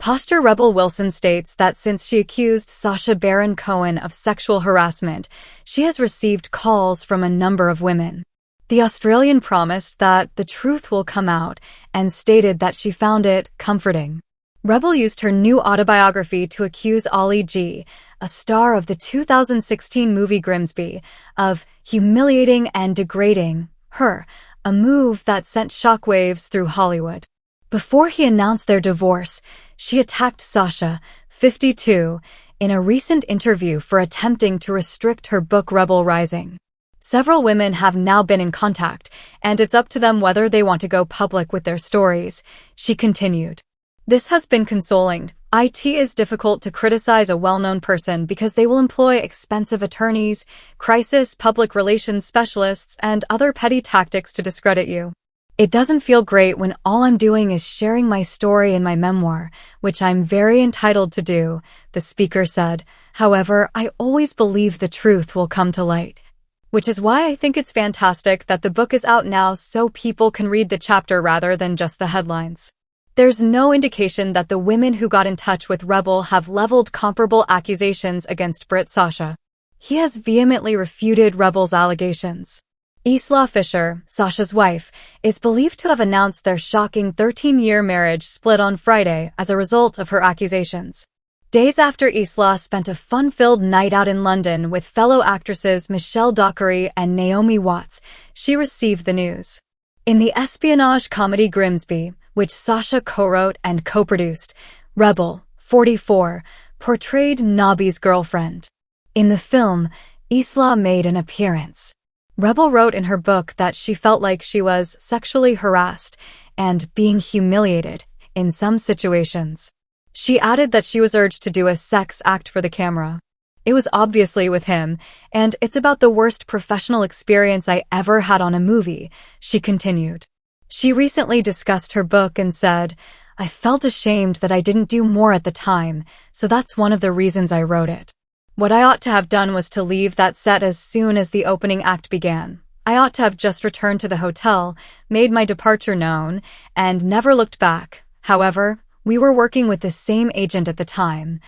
Posture Rebel Wilson states that since she accused Sacha Baron Cohen of sexual harassment, she has received calls from a number of women. The Australian promised that the truth will come out and stated that she found it comforting. Rebel used her new autobiography to accuse Ollie G, a star of the 2016 movie Grimsby, of humiliating and degrading her, a move that sent shockwaves through Hollywood. Before he announced their divorce, she attacked Sacha, 52, in a recent interview for attempting to restrict her book Rebel Rising. Several women have now been in contact, and it's up to them whether they want to go public with their stories, she continued. This has been consoling. It is difficult to criticize a well-known person because they will employ expensive attorneys, crisis public relations specialists, and other petty tactics to discredit you. It doesn't feel great when all I'm doing is sharing my story in my memoir, which I'm very entitled to do, the speaker said. However, I always believe the truth will come to light. Which is why I think it's fantastic that the book is out now so people can read the chapter rather than just the headlines. There's no indication that the women who got in touch with Rebel have leveled comparable accusations against Brit Sacha. He has vehemently refuted Rebel's allegations. Isla Fisher, Sacha's wife, is believed to have announced their shocking 13-year marriage split on Friday as a result of her accusations. Days after Isla spent a fun-filled night out in London with fellow actresses Michelle Dockery and Naomi Watts, she received the news. In the espionage comedy Grimsby, which Sacha co-wrote and co-produced, Rebel, 44, portrayed Nobby's girlfriend. In the film, Isla made an appearance. Rebel wrote in her book that she felt like she was sexually harassed and being humiliated in some situations. She added that she was urged to do a sex act for the camera. It was obviously with him, and it's about the worst professional experience I ever had on a movie, she continued. She recently discussed her book and said, I felt ashamed that I didn't do more at the time, so that's one of the reasons I wrote it. What I ought to have done was to leave that set as soon as the opening act began. I ought to have just returned to the hotel, made my departure known, and never looked back. However, we were working with the same agent at the time,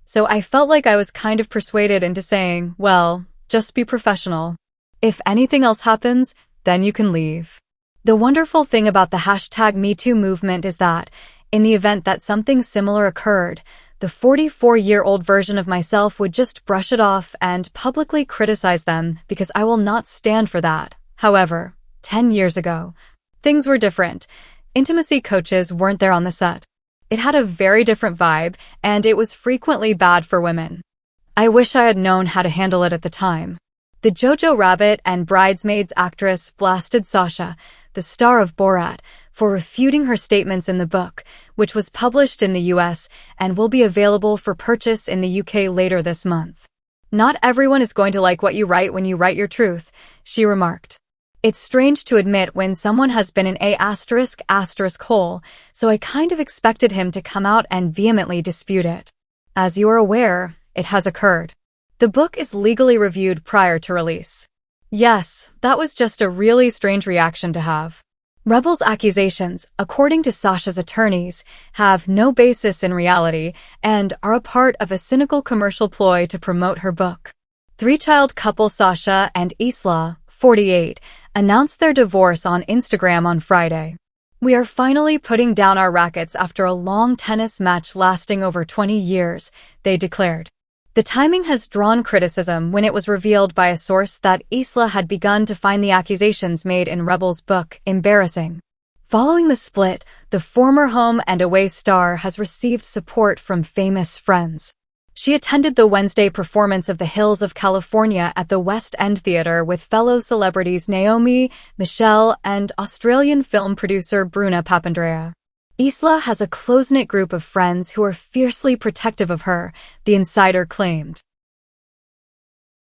so I felt like I was kind of persuaded into saying, well, just be professional. If anything else happens, then you can leave. The wonderful thing about the #MeToo movement is that, in the event that something similar occurred, the 44-year-old version of myself would just brush it off and publicly criticize them because I will not stand for that. However, 10 years ago, things were different. Intimacy coaches weren't there on the set. It had a very different vibe, and it was frequently bad for women. I wish I had known how to handle it at the time. The Jojo Rabbit and Bridesmaids actress blasted Sacha, the star of Borat, for refuting her statements in the book, which was published in the US and will be available for purchase in the UK later this month. Not everyone is going to like what you write when you write your truth, she remarked. It's strange to admit when someone has been in a *** hole, so I kind of expected him to come out and vehemently dispute it. As you are aware, it has occurred. The book is legally reviewed prior to release. Yes, that was just a really strange reaction to have. Rebel's accusations, according to Sacha's attorneys, have no basis in reality and are a part of a cynical commercial ploy to promote her book. Three-child couple Sacha and Isla, 48, announced their divorce on Instagram on Friday. We are finally putting down our rackets after a long tennis match lasting over 20 years, they declared. The timing has drawn criticism when it was revealed by a source that Isla had begun to find the accusations made in Rebel's book embarrassing. Following the split, the former home and away star has received support from famous friends. She attended the Wednesday performance of The Hills of California at the West End Theatre with fellow celebrities Naomi, Michelle, and Australian film producer Bruna Papandrea. Isla has a close-knit group of friends who are fiercely protective of her, the insider claimed.